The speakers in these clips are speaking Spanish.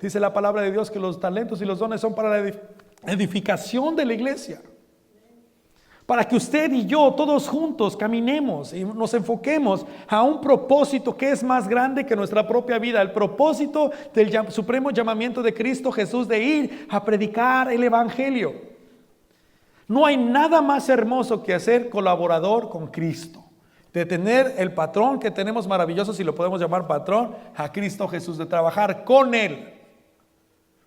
dice la palabra de Dios que los talentos y los dones son para la edificación de la iglesia. Para que usted y yo todos juntos caminemos y nos enfoquemos a un propósito que es más grande que nuestra propia vida. El propósito del supremo llamamiento de Cristo Jesús de ir a predicar el evangelio. No hay nada más hermoso que ser colaborador con Cristo. De tener el patrón que tenemos maravilloso, si lo podemos llamar patrón, a Cristo Jesús, de trabajar con Él.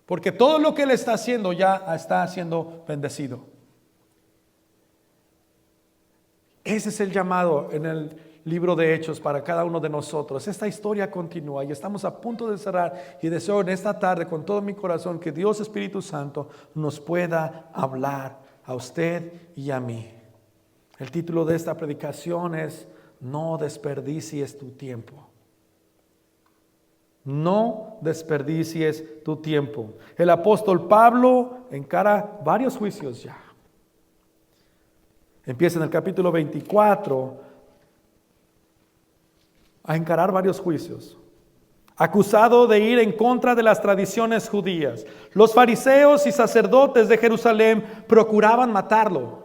Porque todo lo que Él está haciendo ya está siendo bendecido. Ese es el llamado en el libro de Hechos para cada uno de nosotros. Esta historia continúa y estamos a punto de cerrar. Y deseo en esta tarde con todo mi corazón que Dios Espíritu Santo nos pueda hablar a usted y a mí. El título de esta predicación es: no desperdicies tu tiempo. No desperdicies tu tiempo. El apóstol Pablo encara varios juicios ya. Empieza en el capítulo 24 a encarar varios juicios. Acusado de ir en contra de las tradiciones judías. Los fariseos y sacerdotes de Jerusalén procuraban matarlo.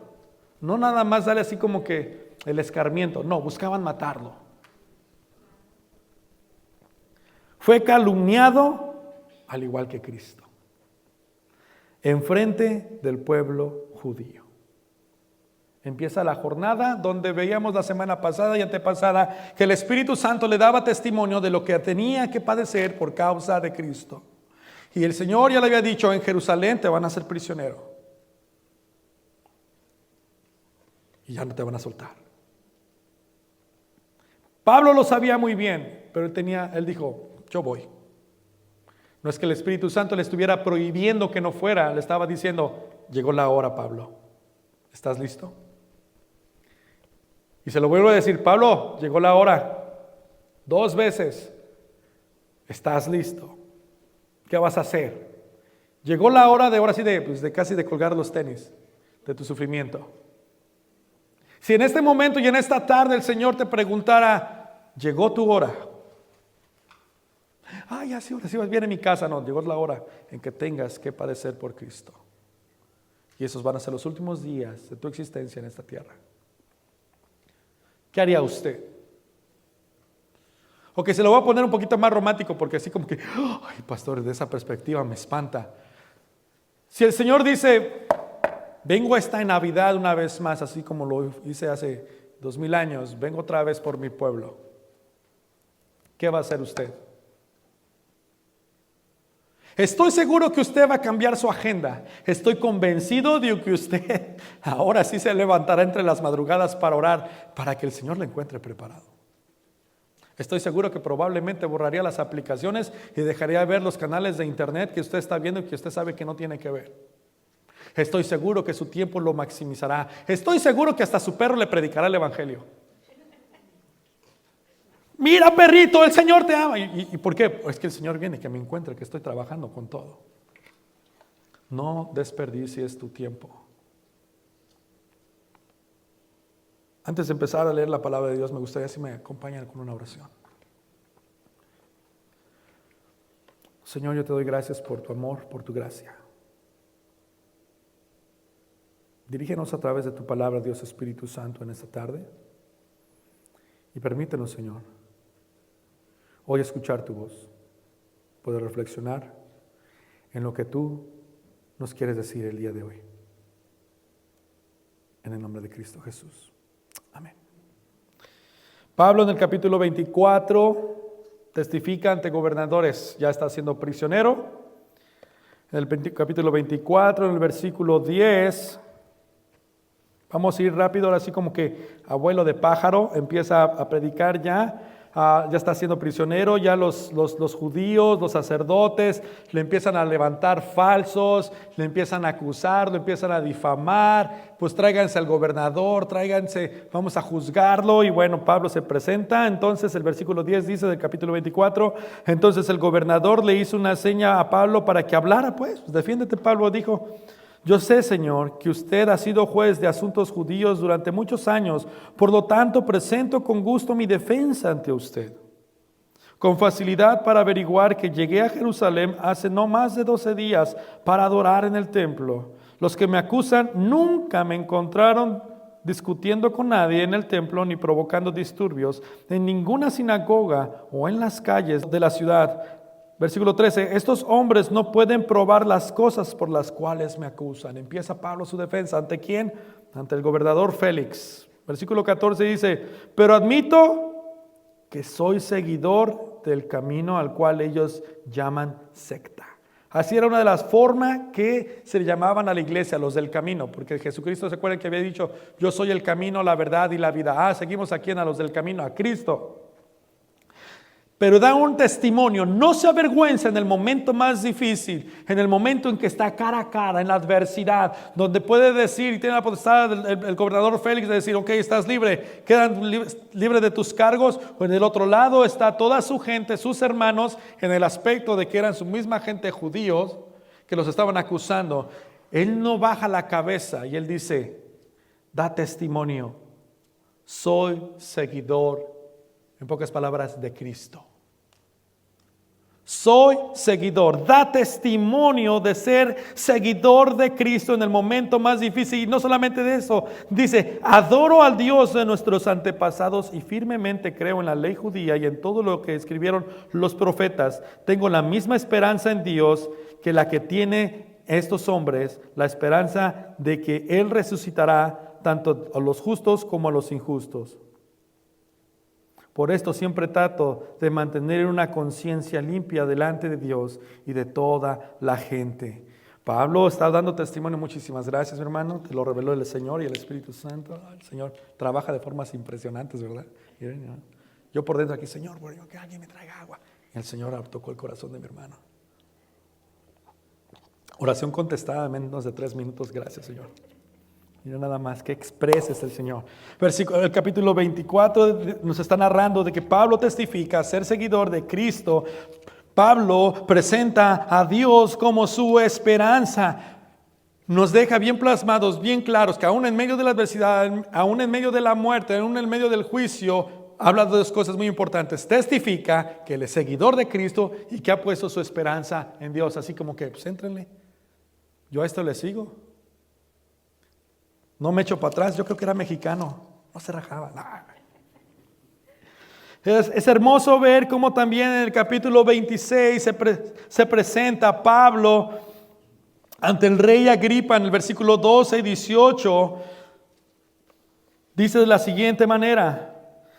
No nada más darle así como que el escarmiento. No, buscaban matarlo. Fue calumniado al igual que Cristo. Enfrente del pueblo judío. Empieza la jornada donde veíamos la semana pasada y antepasada que el Espíritu Santo le daba testimonio de lo que tenía que padecer por causa de Cristo. Y el Señor ya le había dicho: en Jerusalén te van a hacer prisionero. Y ya no te van a soltar. Pablo lo sabía muy bien, pero él dijo: yo voy. No es que el Espíritu Santo le estuviera prohibiendo que no fuera, le estaba diciendo: llegó la hora, Pablo. ¿Estás listo? Y se lo vuelvo a decir: Pablo, llegó la hora. 2 veces. ¿Estás listo? ¿Qué vas a hacer? Llegó la hora de ahora sí de casi de colgar los tenis de tu sufrimiento. Si en este momento y en esta tarde el Señor te preguntara: llegó tu hora. Ya sí, ahora sí vas bien en mi casa. No, llegó la hora en que tengas que padecer por Cristo. Y esos van a ser los últimos días de tu existencia en esta tierra. ¿Qué haría usted? Ok, se lo voy a poner un poquito más romántico porque así como que, ay, pastor, de esa perspectiva me espanta. Si el Señor dice: vengo esta Navidad una vez más, así como lo hice hace 2000 años, vengo otra vez por mi pueblo, ¿qué va a hacer usted? Estoy seguro que usted va a cambiar su agenda. Estoy convencido de que usted ahora sí se levantará entre las madrugadas para orar, para que el Señor le encuentre preparado. Estoy seguro que probablemente borraría las aplicaciones y dejaría de ver los canales de internet que usted está viendo y que usted sabe que no tiene que ver. Estoy seguro que su tiempo lo maximizará. Estoy seguro que hasta su perro le predicará el evangelio. Mira, perrito, el Señor te ama. ¿Y por qué? Es que el Señor viene que me encuentre, que estoy trabajando con todo. No desperdicies tu tiempo. Antes de empezar a leer la palabra de Dios, me gustaría si me acompañan con una oración. Señor, yo te doy gracias por tu amor, por tu gracia. Dirígenos a través de tu palabra, Dios Espíritu Santo, en esta tarde. Y permítenos, Señor, hoy escuchar tu voz, poder reflexionar en lo que tú nos quieres decir el día de hoy. En el nombre de Cristo Jesús. Amén. Pablo en el capítulo 24 testifica ante gobernadores, ya está siendo prisionero. En el capítulo 24, en el versículo 10, vamos a ir rápido, ahora sí como que abuelo de pájaro empieza a predicar ya está siendo prisionero, ya los judíos, los sacerdotes le empiezan a levantar falsos, le empiezan a acusar, lo empiezan a difamar, pues tráiganse al gobernador, vamos a juzgarlo. Y bueno, Pablo se presenta. Entonces el versículo 10 dice del capítulo 24, entonces el gobernador le hizo una seña a Pablo para que hablara. Pues defiéndete, Pablo dijo: yo sé, Señor, que usted ha sido juez de asuntos judíos durante muchos años, por lo tanto presento con gusto mi defensa ante usted. con facilidad para averiguar que llegué a Jerusalén hace no más de 12 días para adorar en el templo. Los que me acusan nunca me encontraron discutiendo con nadie en el templo ni provocando disturbios en ninguna sinagoga o en las calles de la ciudad. Versículo 13, estos hombres no pueden probar las cosas por las cuales me acusan. Empieza Pablo su defensa. ¿Ante quién? Ante el gobernador Félix. Versículo 14 dice, pero admito que soy seguidor del camino al cual ellos llaman secta. Así era una de las formas que se llamaban a la iglesia, los del camino, porque Jesucristo, ¿se acuerdan que había dicho, yo soy el camino, la verdad y la vida? Seguimos aquí a los del camino, a Cristo. Pero da un testimonio, no se avergüenza en el momento más difícil, en el momento en que está cara a cara, en la adversidad, donde puede decir, y tiene la potestad el gobernador Félix de decir, ok, estás libre, quedan libre de tus cargos, o en el otro lado está toda su gente, sus hermanos, en el aspecto de que eran su misma gente judíos, que los estaban acusando. Él no baja la cabeza y él dice, da testimonio, soy seguidor, en pocas palabras, de Cristo. Soy seguidor, da testimonio de ser seguidor de Cristo en el momento más difícil. Y no solamente de eso, dice, adoro al Dios de nuestros antepasados y firmemente creo en la ley judía y en todo lo que escribieron los profetas. Tengo la misma esperanza en Dios que la que tiene estos hombres, la esperanza de que Él resucitará tanto a los justos como a los injustos. Por esto siempre trato de mantener una conciencia limpia delante de Dios y de toda la gente. Pablo está dando testimonio. Muchísimas gracias, mi hermano. Te lo reveló el Señor y el Espíritu Santo. El Señor trabaja de formas impresionantes, ¿verdad? Yo por dentro aquí, Señor, que alguien me traiga agua. Y el Señor tocó el corazón de mi hermano. Oración contestada en menos de 3 minutos. Gracias, Señor. Mira nada más que expreses el Señor. El capítulo 24 nos está narrando de que Pablo testifica ser seguidor de Cristo. Pablo presenta a Dios como su esperanza. Nos deja bien plasmados, bien claros, que aún en medio de la adversidad, aún en medio de la muerte, aún en medio del juicio, habla de 2 cosas muy importantes. Testifica que él es seguidor de Cristo y que ha puesto su esperanza en Dios. Así como que, pues éntrenle. Yo a esto le sigo. No me echo para atrás, yo creo que era mexicano, no se rajaba. Es hermoso ver cómo también en el capítulo 26 se presenta Pablo ante el rey Agripa en el versículo 12 y 18. Dice de la siguiente manera,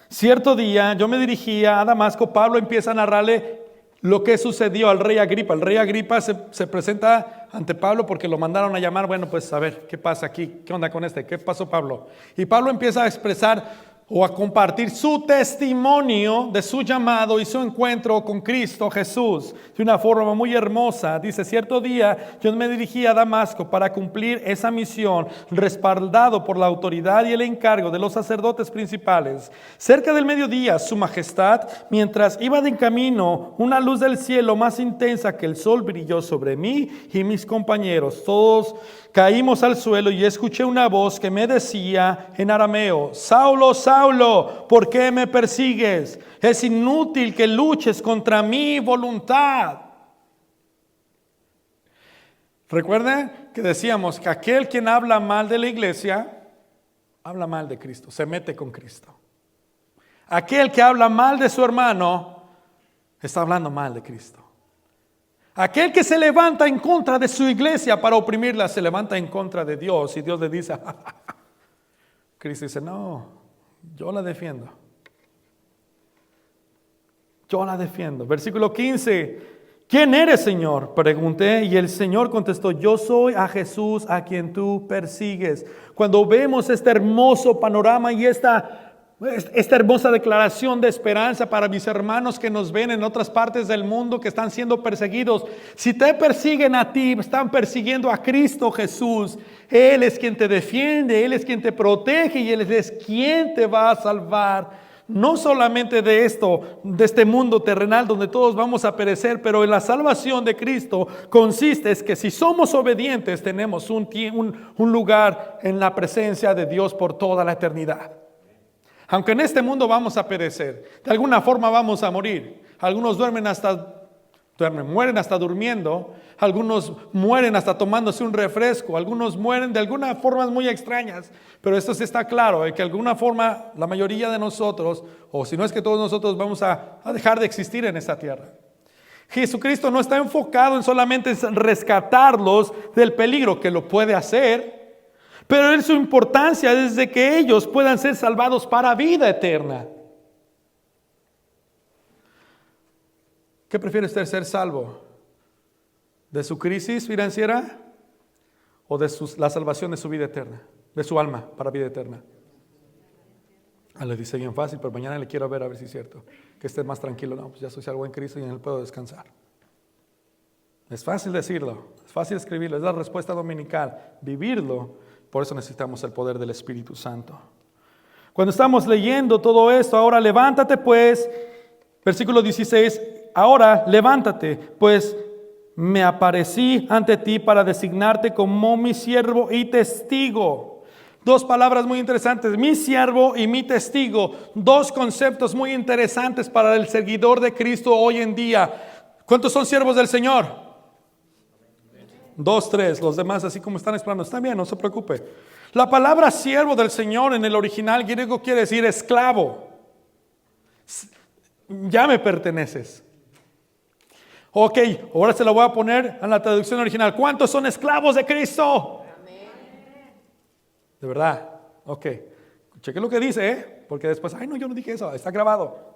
cierto día yo me dirigía a Damasco. Pablo empieza a narrarle lo que sucedió al rey Agripa. El rey Agripa se presenta ante Pablo porque lo mandaron a llamar. Bueno, pues a ver, ¿qué pasa aquí? ¿Qué onda con este? ¿Qué pasó, Pablo? Y Pablo empieza a expresar o a compartir su testimonio de su llamado y su encuentro con Cristo Jesús de una forma muy hermosa. Dice, cierto día yo me dirigí a Damasco para cumplir esa misión, respaldado por la autoridad y el encargo de los sacerdotes principales. Cerca del mediodía, su majestad, mientras iba de camino, una luz del cielo más intensa que el sol brilló sobre mí y mis compañeros. Todos caímos al suelo y escuché una voz que me decía en arameo, Saulo, Saulo, ¿por qué me persigues? Es inútil que luches contra mi voluntad. Recuerden que decíamos que aquel quien habla mal de la iglesia, habla mal de Cristo, se mete con Cristo. Aquel que habla mal de su hermano, está hablando mal de Cristo. Aquel que se levanta en contra de su iglesia para oprimirla, se levanta en contra de Dios. Y Dios le dice, Cristo dice, no, yo la defiendo. Yo la defiendo. Versículo 15, ¿quién eres, Señor? Pregunté y el Señor contestó, yo soy a Jesús a quien tú persigues. Cuando vemos este hermoso panorama y esta hermosa declaración de esperanza para mis hermanos que nos ven en otras partes del mundo que están siendo perseguidos. Si te persiguen a ti, están persiguiendo a Cristo Jesús. Él es quien te defiende, Él es quien te protege y Él es quien te va a salvar. No solamente de esto, de este mundo terrenal donde todos vamos a perecer, pero en la salvación de Cristo consiste es que si somos obedientes tenemos un lugar en la presencia de Dios por toda la eternidad. Aunque en este mundo vamos a perecer, de alguna forma vamos a morir, Algunos mueren hasta durmiendo. Algunos mueren hasta tomándose un refresco. Algunos mueren de algunas formas muy extrañas. Pero esto sí está claro, que de alguna forma la mayoría de nosotros, o si no es que todos nosotros, vamos a dejar de existir en esta tierra. Jesucristo no está enfocado en solamente rescatarlos del peligro, que lo puede hacer, pero su importancia es de que ellos puedan ser salvados para vida eterna. ¿Qué prefiere usted, ser salvo? ¿De su crisis financiera o de la salvación de su vida eterna? De su alma para vida eterna. Le dice bien fácil, pero mañana le quiero ver a ver si es cierto. Que esté más tranquilo. No, pues ya soy salvo en Cristo y en Él puedo descansar. Es fácil decirlo, es fácil escribirlo, es la respuesta dominical. Vivirlo, por eso necesitamos el poder del Espíritu Santo. Cuando estamos leyendo todo esto, ahora levántate pues, versículo 16, ahora levántate, pues me aparecí ante ti para designarte como mi siervo y testigo. Dos palabras muy interesantes, mi siervo y mi testigo. Dos conceptos muy interesantes para el seguidor de Cristo hoy en día. ¿Cuántos son siervos del Señor? 2, 3, los demás así como están esperando. Está bien, no se preocupe. La palabra siervo del Señor en el original griego quiere decir esclavo. Ya me perteneces. Ok, ahora se la voy a poner en la traducción original. ¿Cuántos son esclavos de Cristo? De verdad, ok. Cheque lo que dice, porque después, ay no, yo no dije eso, está grabado.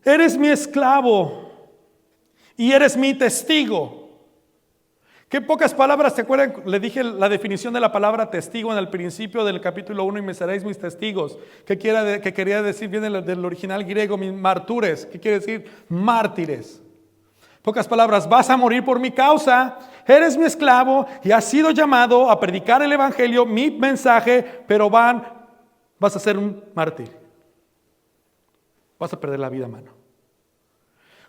Eres mi esclavo y eres mi testigo. Qué pocas palabras, ¿te acuerdan? Le dije la definición de la palabra testigo en el principio del capítulo 1, y me seréis mis testigos. ¿Qué quería decir? Viene del original griego, mis martures. ¿Qué quiere decir? Mártires. Pocas palabras, vas a morir por mi causa, eres mi esclavo y has sido llamado a predicar el evangelio, mi mensaje, pero vas a ser un mártir. Vas a perder la vida, mano.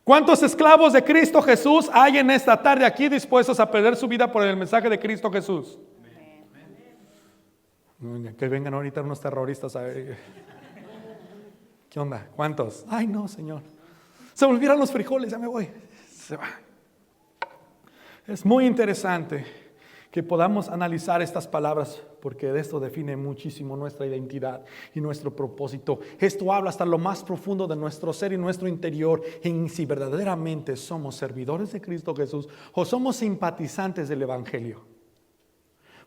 ¿Cuántos esclavos de Cristo Jesús hay en esta tarde aquí dispuestos a perder su vida por el mensaje de Cristo Jesús? Amén. Que vengan ahorita unos terroristas a ver. ¿Qué onda? ¿Cuántos? Ay no, Señor. Se me olvidaron los frijoles, ya me voy. Se va. Es muy interesante que podamos analizar estas palabras, porque de esto define muchísimo nuestra identidad y nuestro propósito. Esto habla hasta lo más profundo de nuestro ser y nuestro interior, en si verdaderamente somos servidores de Cristo Jesús o somos simpatizantes del evangelio.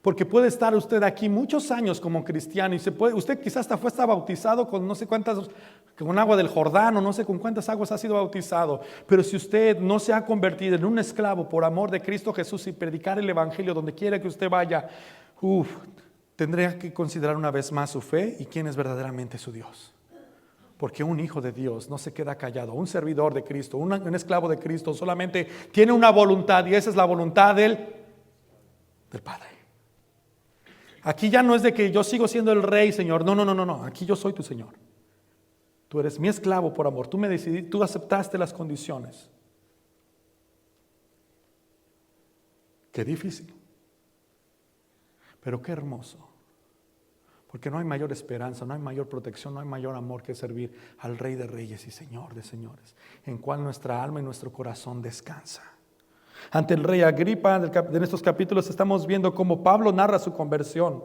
Porque puede estar usted aquí muchos años como cristiano y usted quizás hasta fue bautizado con no sé cuántas, con agua del Jordán, o no sé con cuántas aguas ha sido bautizado. Pero si usted no se ha convertido en un esclavo por amor de Cristo Jesús y predicar el evangelio donde quiera que usted vaya, tendría que considerar una vez más su fe y quién es verdaderamente su Dios. Porque un hijo de Dios no se queda callado. Un servidor de Cristo, un esclavo de Cristo solamente tiene una voluntad, y esa es la voluntad del Padre. Aquí ya no es de que yo sigo siendo el rey, Señor. No. Aquí yo soy tu Señor. Tú eres mi esclavo por amor. Tú me decidiste, tú aceptaste las condiciones. Qué difícil. Pero qué hermoso. Porque no hay mayor esperanza, no hay mayor protección, no hay mayor amor que servir al Rey de Reyes y Señor de Señores, en cual nuestra alma y nuestro corazón descansa. Ante el rey Agripa, en estos capítulos estamos viendo cómo Pablo narra su conversión.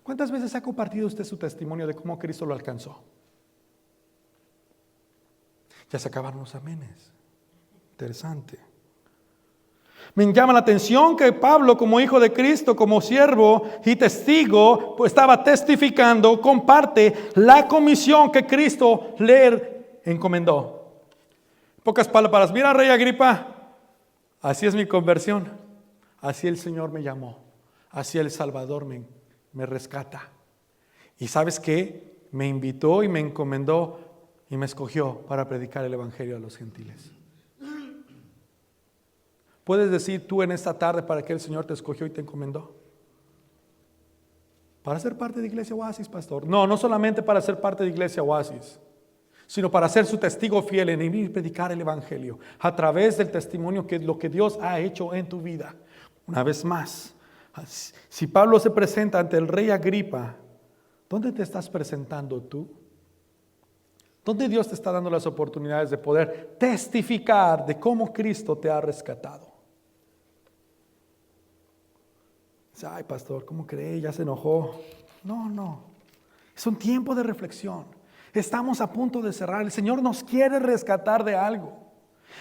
¿Cuántas veces ha compartido usted su testimonio de cómo Cristo lo alcanzó? Ya se acabaron los amenes. Interesante. Me llama la atención que Pablo, como hijo de Cristo, como siervo y testigo, pues estaba testificando, comparte la comisión que Cristo le encomendó. Pocas palabras, mira, rey Agripa, así es mi conversión, así el Señor me llamó, así el Salvador me rescata. Y ¿sabes qué? Me invitó y me encomendó y me escogió para predicar el evangelio a los gentiles. ¿Puedes decir tú en esta tarde para qué el Señor te escogió y te encomendó? Para ser parte de Iglesia Oasis, pastor. No solamente para ser parte de Iglesia Oasis, sino para ser su testigo fiel en ir y predicar el evangelio a través del testimonio que lo que Dios ha hecho en tu vida. Una vez más, si Pablo se presenta ante el rey Agripa, ¿dónde te estás presentando tú? ¿Dónde Dios te está dando las oportunidades de poder testificar de cómo Cristo te ha rescatado? Dice, ay, pastor, ¿cómo cree? Ya se enojó. No. Es un tiempo de reflexión. Estamos a punto de cerrar. El Señor nos quiere rescatar de algo.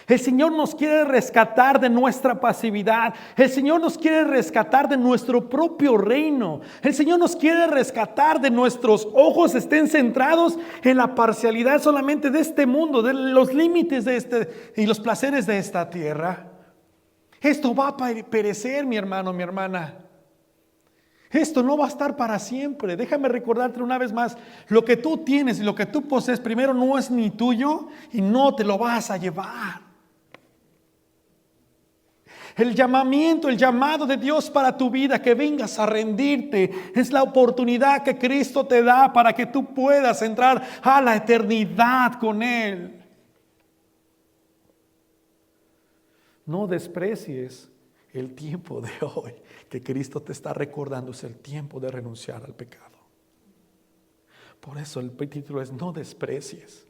El Señor nos quiere rescatar de nuestra pasividad. El Señor nos quiere rescatar de nuestro propio reino. El Señor nos quiere rescatar de nuestros ojos estén centrados en la parcialidad solamente de este mundo, de los límites de y los placeres de esta tierra. Esto va a perecer, mi hermano, mi hermana. Esto no va a estar para siempre. Déjame recordarte una vez más, lo que tú tienes y lo que tú posees primero no es ni tuyo y no te lo vas a llevar. El llamamiento, el llamado de Dios para tu vida, que vengas a rendirte, es la oportunidad que Cristo te da para que tú puedas entrar a la eternidad con Él. No desprecies el tiempo de hoy que Cristo te está recordando. Es el tiempo de renunciar al pecado. Por eso el título es no desprecies.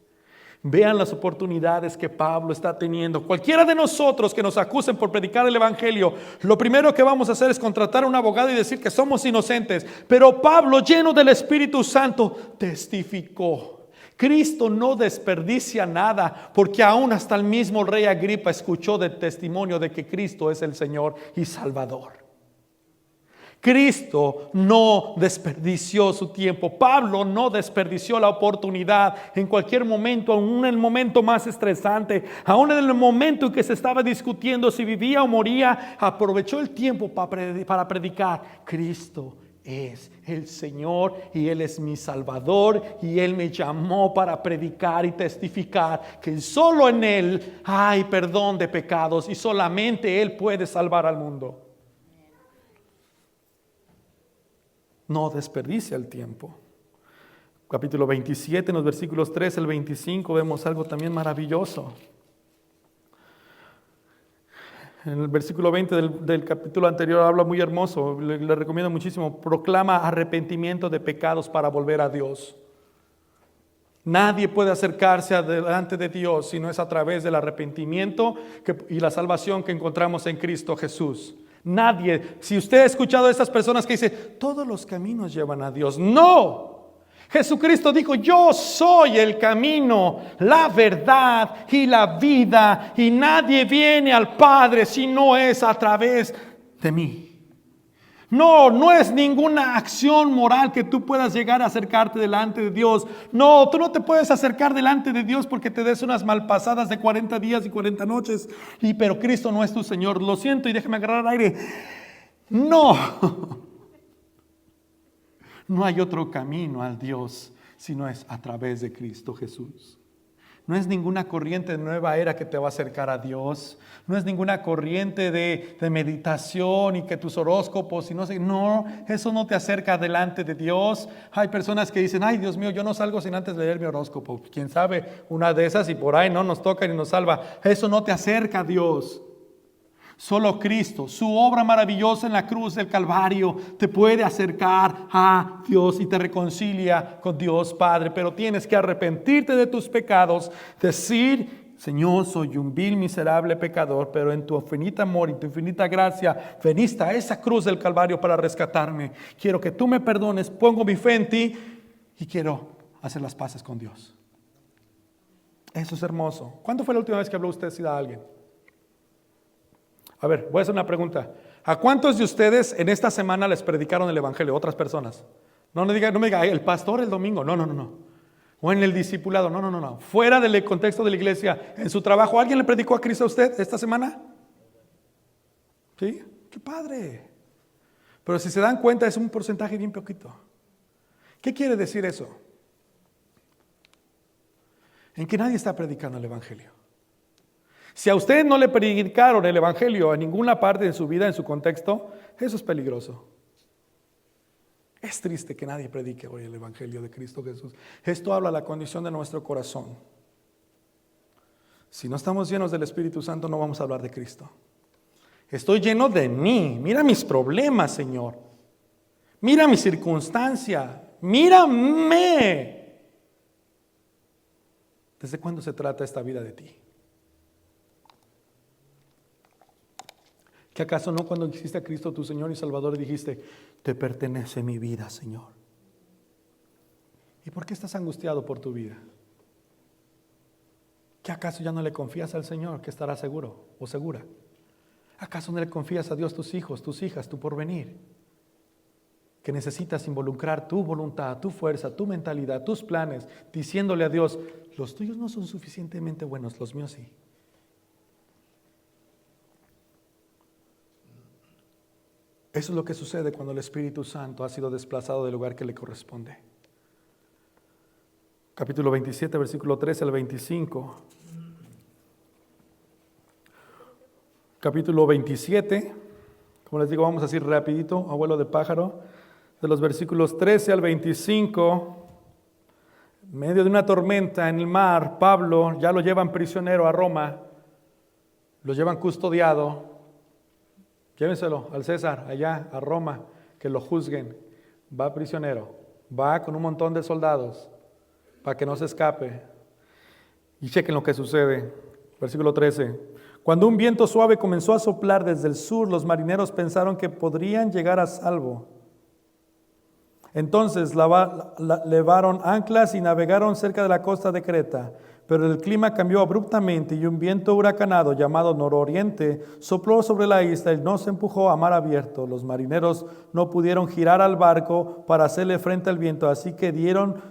Vean las oportunidades que Pablo está teniendo. Cualquiera de nosotros que nos acusen por predicar el evangelio, lo primero que vamos a hacer es contratar a un abogado y decir que somos inocentes. Pero Pablo, lleno del Espíritu Santo, testificó. Cristo no desperdicia nada, porque aún hasta el mismo rey Agripa escuchó del testimonio de que Cristo es el Señor y Salvador. Cristo no desperdició su tiempo. Pablo no desperdició la oportunidad en cualquier momento, aún en el momento más estresante, aún en el momento en que se estaba discutiendo si vivía o moría. Aprovechó el tiempo para predicar. Cristo es el Señor y Él es mi Salvador, y Él me llamó para predicar y testificar que solo en Él hay perdón de pecados y solamente Él puede salvar al mundo. No desperdicia el tiempo. Capítulo 27, en los versículos 3 al 25, vemos algo también maravilloso. En el versículo 20 del capítulo anterior habla muy hermoso, le recomiendo muchísimo. Proclama arrepentimiento de pecados para volver a Dios. Nadie puede acercarse delante de Dios si no es a través del arrepentimiento y la salvación que encontramos en Cristo Jesús. Nadie. Si usted ha escuchado a estas personas que dicen, todos los caminos llevan a Dios. No. Jesucristo dijo, yo soy el camino, la verdad y la vida, y nadie viene al Padre si no es a través de mí. No es ninguna acción moral que tú puedas llegar a acercarte delante de Dios. No, tú no te puedes acercar delante de Dios porque te des unas malpasadas de 40 días y 40 noches. Pero Cristo no es tu Señor. Lo siento y déjame agarrar aire. No hay otro camino al Dios si no es a través de Cristo Jesús. No es ninguna corriente de nueva era que te va a acercar a Dios. No es ninguna corriente de meditación y que tus horóscopos y no sé. No, eso no te acerca delante de Dios. Hay personas que dicen, ay Dios mío, yo no salgo sin antes leer mi horóscopo. Quién sabe, una de esas y por ahí no nos toca ni nos salva. Eso no te acerca a Dios. Solo Cristo, su obra maravillosa en la cruz del Calvario, te puede acercar a Dios y te reconcilia con Dios Padre. Pero tienes que arrepentirte de tus pecados, decir, Señor, soy un vil, miserable pecador, pero en tu infinito amor y tu infinita gracia veniste a esa cruz del Calvario para rescatarme. Quiero que tú me perdones, pongo mi fe en ti y quiero hacer las paces con Dios. Eso es hermoso. ¿Cuándo fue la última vez que habló usted a alguien? A ver, voy a hacer una pregunta. ¿A cuántos de ustedes en esta semana les predicaron el evangelio? Otras personas. No me diga, el pastor el domingo. No. O en el discipulado. No. Fuera del contexto de la iglesia, en su trabajo, ¿alguien le predicó a Cristo a usted esta semana? ¿Sí? ¡Qué padre! Pero si se dan cuenta, es un porcentaje bien poquito. ¿Qué quiere decir eso? En que nadie está predicando el evangelio. Si a usted no le predicaron el evangelio a ninguna parte de su vida, en su contexto, eso es peligroso. Es triste que nadie predique hoy el evangelio de Cristo Jesús. Esto habla de la condición de nuestro corazón. Si no estamos llenos del Espíritu Santo, no vamos a hablar de Cristo. Estoy lleno de mí. Mira mis problemas, Señor. Mira mi circunstancia. Mírame. ¿Desde cuándo se trata esta vida de ti? ¿Que acaso no cuando hiciste a Cristo tu Señor y Salvador dijiste, te pertenece mi vida, Señor? ¿Y por qué estás angustiado por tu vida? ¿Que acaso ya no le confías al Señor que estará seguro o segura? ¿Acaso no le confías a Dios tus hijos, tus hijas, tu porvenir? Que necesitas involucrar tu voluntad, tu fuerza, tu mentalidad, tus planes, diciéndole a Dios, los tuyos no son suficientemente buenos, los míos sí. Eso es lo que sucede cuando el Espíritu Santo ha sido desplazado del lugar que le corresponde. Capítulo 27, versículo 13 al 25. Capítulo 27, como les digo, vamos a decir rapidito, abuelo de pájaro, de los versículos 13 al 25, en medio de una tormenta en el mar, Pablo ya lo llevan prisionero a Roma, lo llevan custodiado, llévenselo al César, allá a Roma, que lo juzguen, va prisionero, va con un montón de soldados, para que no se escape. Y chequen lo que sucede, versículo 13. Cuando un viento suave comenzó a soplar desde el sur, los marineros pensaron que podrían llegar a salvo. Entonces levaron anclas y navegaron cerca de la costa de Creta. Pero el clima cambió abruptamente y un viento huracanado llamado nororiente sopló sobre la isla y nos empujó a mar abierto. Los marineros no pudieron girar al barco para hacerle frente al viento, así que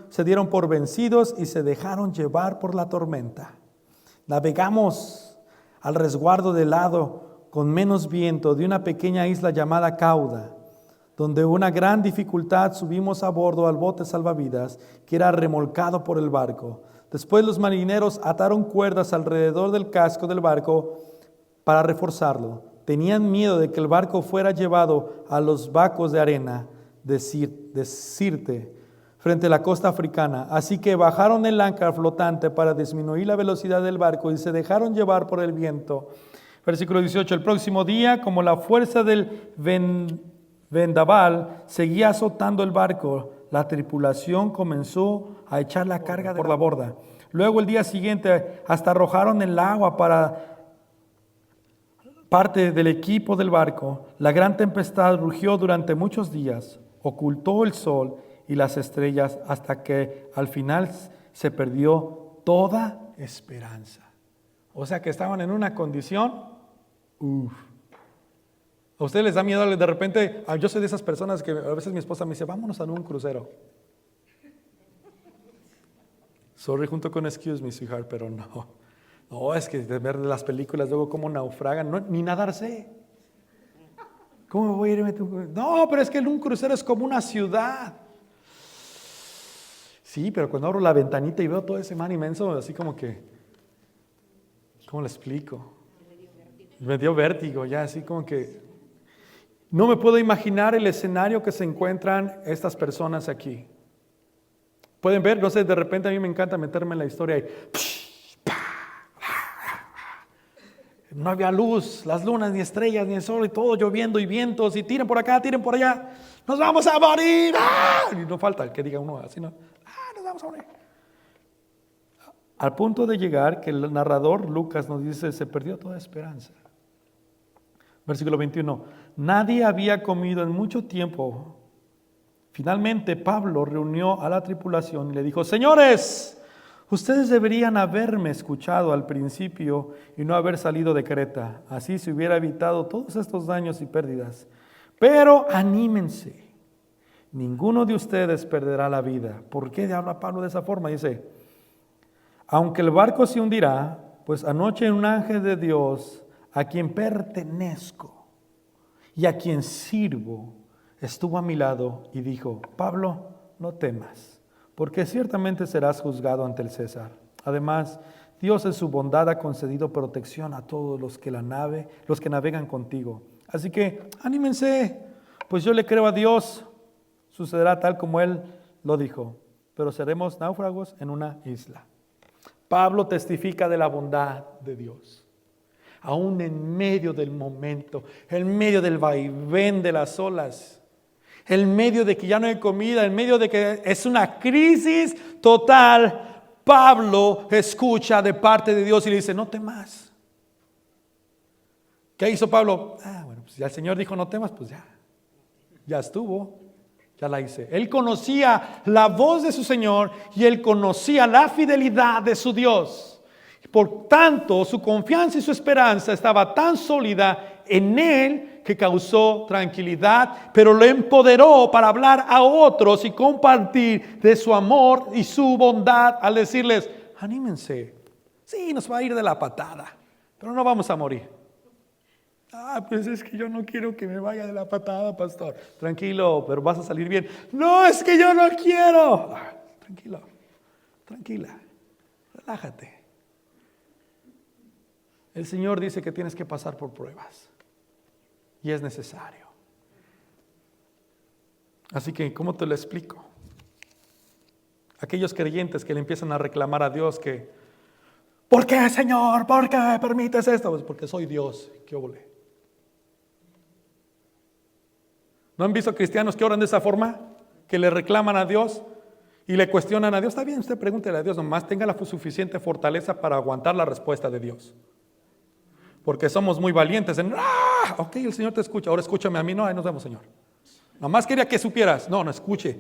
se dieron por vencidos y se dejaron llevar por la tormenta. Navegamos al resguardo del lado con menos viento de una pequeña isla llamada Cauda, donde una gran dificultad subimos a bordo al bote salvavidas que era remolcado por el barco. Después los marineros ataron cuerdas alrededor del casco del barco para reforzarlo. Tenían miedo de que el barco fuera llevado a los bancos de arena de Sirte, frente a la costa africana. Así que bajaron el ancla flotante para disminuir la velocidad del barco y se dejaron llevar por el viento. Versículo 18. El próximo día, como la fuerza del vendaval seguía azotando el barco, la tripulación comenzó a echar la carga por la borda. Luego el día siguiente hasta arrojaron el agua para parte del equipo del barco. La gran tempestad rugió durante muchos días, ocultó el sol y las estrellas hasta que al final se perdió toda esperanza. O sea que estaban en una condición, ¿A ustedes les da miedo de repente? Yo soy de esas personas que a veces mi esposa me dice, vámonos a un crucero. Sorry, junto con excuse me, sweetheart, pero no. No, es que de ver las películas luego cómo naufragan, no, ni nadar sé. ¿Cómo me voy a irme? No, pero es que un crucero es como una ciudad. Sí, pero cuando abro la ventanita y veo todo ese mar inmenso, así como que, ¿cómo le explico? Me dio vértigo, ya así como que, no me puedo imaginar el escenario que se encuentran estas personas aquí. Pueden ver, no sé, de repente a mí me encanta meterme en la historia y no había luz, las lunas, ni estrellas, ni el sol, y todo lloviendo y vientos, y tiren por acá, tiren por allá, nos vamos a morir. ¡Ah! Y no falta el que diga uno así, ¿no? Nos vamos a morir. Al punto de llegar que el narrador Lucas nos dice, se perdió toda esperanza. Versículo 21, nadie había comido en mucho tiempo. Finalmente Pablo reunió a la tripulación y le dijo, señores, ustedes deberían haberme escuchado al principio y no haber salido de Creta. Así se hubiera evitado todos estos daños y pérdidas. Pero anímense, ninguno de ustedes perderá la vida. ¿Por qué habla Pablo de esa forma? Dice, aunque el barco se hundirá, pues anoche un ángel de Dios, a quien pertenezco y a quien sirvo, estuvo a mi lado y dijo, Pablo, no temas, porque ciertamente serás juzgado ante el César. Además, Dios en su bondad ha concedido protección a todos los que navegan contigo. Así que anímense, pues yo le creo a Dios, sucederá tal como Él lo dijo, pero seremos náufragos en una isla. Pablo testifica de la bondad de Dios. Aún en medio del momento, en medio del vaivén de las olas, en medio de que ya no hay comida, en medio de que es una crisis total, Pablo escucha de parte de Dios y le dice, no temas. ¿Qué hizo Pablo? Bueno, pues ya el Señor dijo no temas, pues ya estuvo, ya la hice. Él conocía la voz de su Señor y él conocía la fidelidad de su Dios. Por tanto, su confianza y su esperanza estaba tan sólida en él que causó tranquilidad, pero lo empoderó para hablar a otros y compartir de su amor y su bondad al decirles, anímense, sí, nos va a ir de la patada, pero no vamos a morir. Pues es que yo no quiero que me vaya de la patada, pastor. Tranquilo, pero vas a salir bien. No, es que yo no quiero. Tranquilo, tranquila, relájate. El Señor dice que tienes que pasar por pruebas y es necesario. Así que, ¿cómo te lo explico? Aquellos creyentes que le empiezan a reclamar a Dios que, ¿por qué, Señor? ¿Por qué me permites esto? Pues porque soy Dios. ¿Qué óvole? ¿No han visto cristianos que oran de esa forma? Que le reclaman a Dios y le cuestionan a Dios. Está bien, usted pregúntele a Dios, nomás tenga la suficiente fortaleza para aguantar la respuesta de Dios. Porque somos muy valientes en, ok, el Señor te escucha, ahora escúchame a mí, no, ahí nos vemos, Señor. Nomás quería que supieras, no, escuche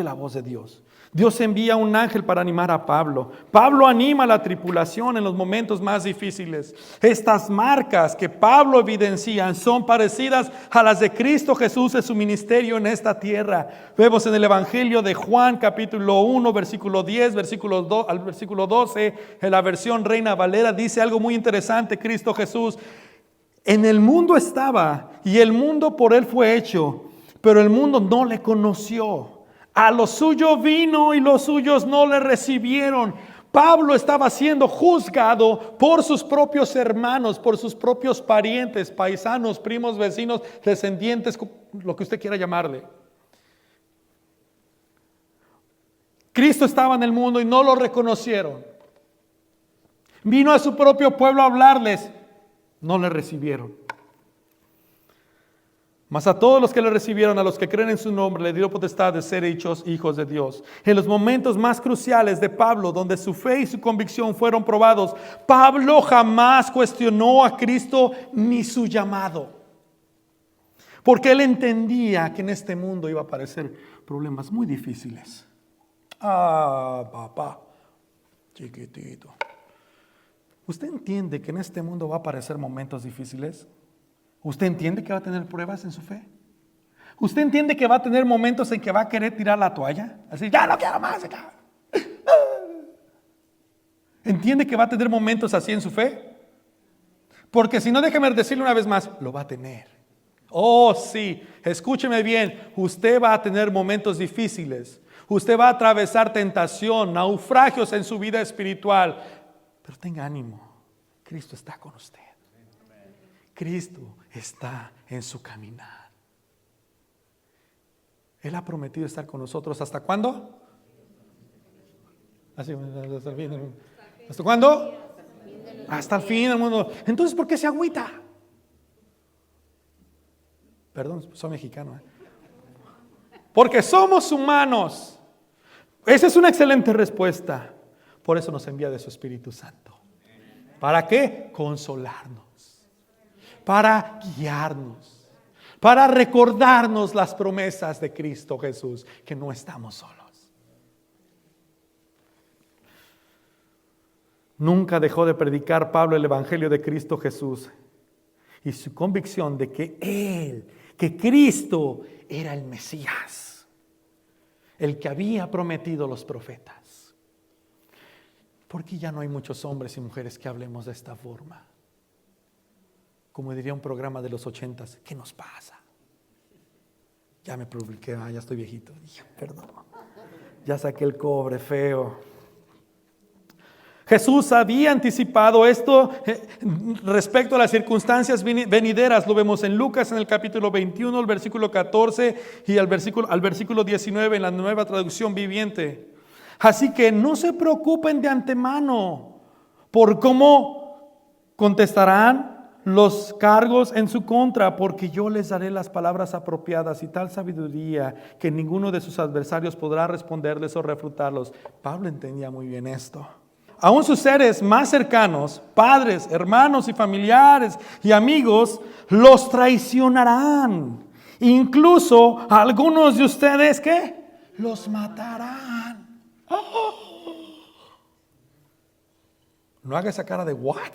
la voz de Dios. Dios envía un ángel para animar a Pablo. Pablo anima a la tripulación en los momentos más difíciles. Estas marcas que Pablo evidencia son parecidas a las de Cristo Jesús en su ministerio en esta tierra. Vemos en el Evangelio de Juan, capítulo 1, versículo 10, al versículo 12, en la versión Reina Valera, dice algo muy interesante. Cristo Jesús, en el mundo estaba y el mundo por él fue hecho, pero el mundo no le conoció. A lo suyo vino y los suyos no le recibieron. Pablo estaba siendo juzgado por sus propios hermanos, por sus propios parientes, paisanos, primos, vecinos, descendientes, lo que usted quiera llamarle. Cristo estaba en el mundo y no lo reconocieron. Vino a su propio pueblo a hablarles, no le recibieron. Mas a todos los que le recibieron, a los que creen en su nombre, le dio potestad de ser hechos hijos de Dios. En los momentos más cruciales de Pablo, donde su fe y su convicción fueron probados, Pablo jamás cuestionó a Cristo ni su llamado. Porque él entendía que en este mundo iba a aparecer problemas muy difíciles. Papá, chiquitito. ¿Usted entiende que en este mundo va a aparecer momentos difíciles? ¿Usted entiende que va a tener pruebas en su fe? ¿Usted entiende que va a tener momentos en que va a querer tirar la toalla? Así, ya no quiero más. ¿Entiende que va a tener momentos así en su fe? Porque si no, déjeme decirle una vez más, lo va a tener. Oh, sí, escúcheme bien, usted va a tener momentos difíciles. Usted va a atravesar tentación, naufragios en su vida espiritual. Pero tenga ánimo, Cristo está con usted. Cristo está en su caminar. Él ha prometido estar con nosotros. ¿Hasta cuándo? Hasta el fin del mundo. ¿Hasta cuándo? Hasta el fin del mundo. Entonces, ¿por qué se agüita? Perdón, soy mexicano. Porque somos humanos. Esa es una excelente respuesta. Por eso nos envía de su Espíritu Santo. ¿Para qué? Consolarnos. Para guiarnos, para recordarnos las promesas de Cristo Jesús, que no estamos solos. Nunca dejó de predicar Pablo el Evangelio de Cristo Jesús y su convicción de que Cristo era el Mesías, el que había prometido los profetas. ¿Por qué ya no hay muchos hombres y mujeres que hablemos de esta forma? Como diría un programa de los 80s, ¿qué nos pasa? Ya me publiqué, ya estoy viejito. Perdón. Ya saqué el cobre feo. Jesús había anticipado esto respecto a las circunstancias venideras. Lo vemos en Lucas en el capítulo 21, el versículo 14 y al versículo 19 en la Nueva Traducción Viviente. Así que no se preocupen de antemano por cómo contestarán los cargos en su contra, porque yo les daré las palabras apropiadas y tal sabiduría que ninguno de sus adversarios podrá responderles o refutarlos. Pablo entendía muy bien esto. Aún sus seres más cercanos, padres, hermanos y familiares y amigos, los traicionarán. Incluso algunos de ustedes, ¿qué? Los matarán. ¡Oh! No haga esa cara de ¿what?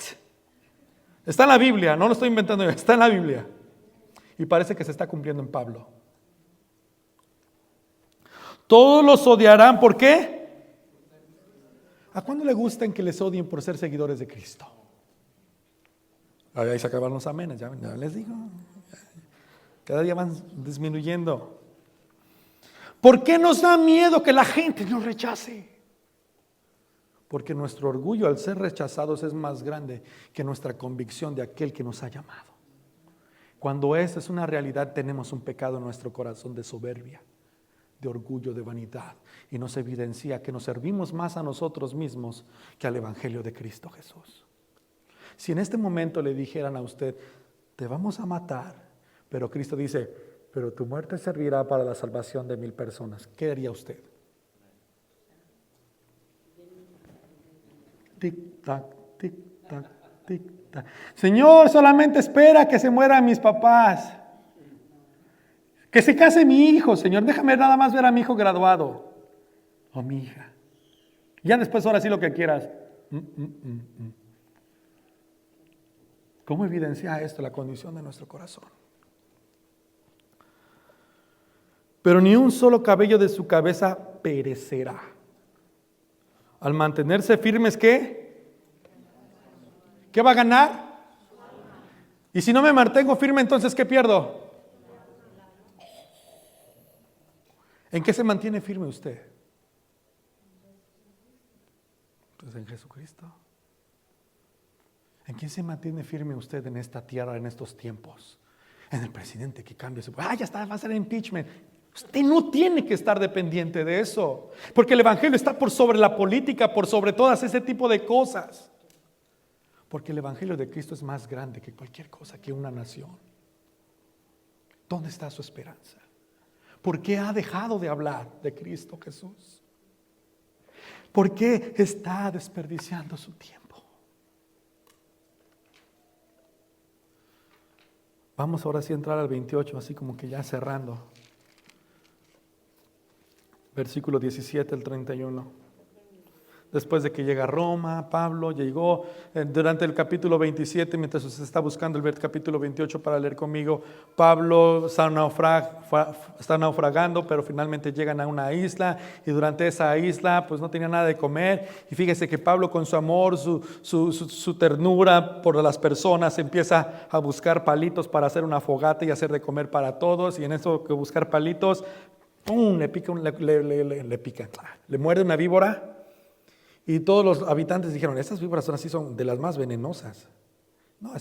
Está en la Biblia, no lo estoy inventando yo, está en la Biblia. Y parece que se está cumpliendo en Pablo. Todos los odiarán, ¿por qué? ¿A cuándo le gustan que les odien por ser seguidores de Cristo? Ahí se acaban los amenes, ya les digo. Cada día van disminuyendo. ¿Por qué nos da miedo que la gente nos rechace? Porque nuestro orgullo al ser rechazados es más grande que nuestra convicción de aquel que nos ha llamado. Cuando esta es una realidad, tenemos un pecado en nuestro corazón de soberbia, de orgullo, de vanidad. Y nos evidencia que nos servimos más a nosotros mismos que al Evangelio de Cristo Jesús. Si en este momento le dijeran a usted, te vamos a matar, pero Cristo dice, pero tu muerte servirá para la salvación de 1000 personas, ¿qué haría usted? Tic, tac, tic, tac, tic, tac. Señor, solamente espera que se mueran mis papás. Que se case mi hijo, Señor. Déjame nada más ver a mi hijo graduado. O mi hija. Ya después ahora sí lo que quieras. ¿Cómo evidencia esto la condición de nuestro corazón? Pero ni un solo cabello de su cabeza perecerá. Al mantenerse firmes, ¿qué? ¿Qué va a ganar? Y si no me mantengo firme, entonces ¿qué pierdo? ¿En qué se mantiene firme usted? Pues en Jesucristo. ¿En quién se mantiene firme usted en esta tierra, en estos tiempos? En el presidente que cambia su... ya está, va a ser impeachment. Usted no tiene que estar dependiente de eso, porque el Evangelio está por sobre la política, por sobre todas ese tipo de cosas. Porque el Evangelio de Cristo es más grande que cualquier cosa, que una nación. ¿Dónde está su esperanza? ¿Por qué ha dejado de hablar de Cristo Jesús? ¿Por qué está desperdiciando su tiempo? Vamos ahora sí a entrar al 28, así como que ya cerrando. Versículo 17 al 31. Después de que llega a Roma, Pablo llegó durante el capítulo 27, mientras usted está buscando el capítulo 28 para leer conmigo, Pablo está naufragando, pero finalmente llegan a una isla y durante esa isla pues no tenía nada de comer. Y fíjese que Pablo con su amor, su ternura por las personas empieza a buscar palitos para hacer una fogata y hacer de comer para todos. Y en eso que buscar palitos, ¡pum!, le muerde una víbora. Y todos los habitantes dijeron, estas víboras son así, son de las más venenosas. No,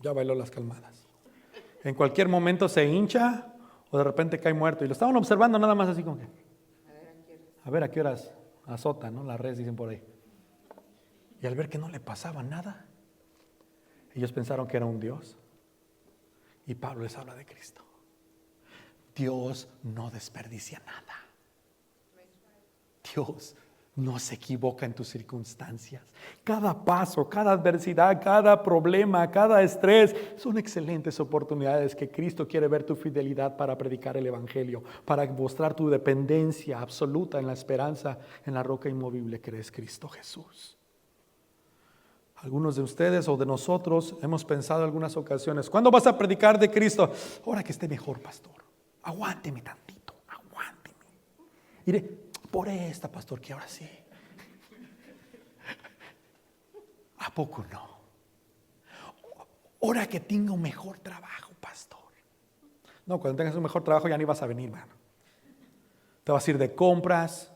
ya bailó las calmadas. En cualquier momento se hincha o de repente cae muerto. Y lo estaban observando nada más así como que, a ver a qué horas azota, ¿no? La res, dicen por ahí. Y al ver que no le pasaba nada, ellos pensaron que era un Dios. Y Pablo les habla de Cristo. Dios no desperdicia nada. Dios no se equivoca en tus circunstancias. Cada paso, cada adversidad, cada problema, cada estrés son excelentes oportunidades que Cristo quiere ver tu fidelidad para predicar el Evangelio, para mostrar tu dependencia absoluta en la esperanza, en la roca inmovible que es Cristo Jesús. Algunos de ustedes o de nosotros hemos pensado en algunas ocasiones, ¿cuándo vas a predicar de Cristo? Ahora que esté mejor, pastor. Aguánteme tantito, aguánteme. Mire, por esta, pastor, que ahora sí. ¿A poco no? Ahora que tenga un mejor trabajo, pastor. No, cuando tengas un mejor trabajo ya ni vas a venir, mano. Te vas a ir de compras,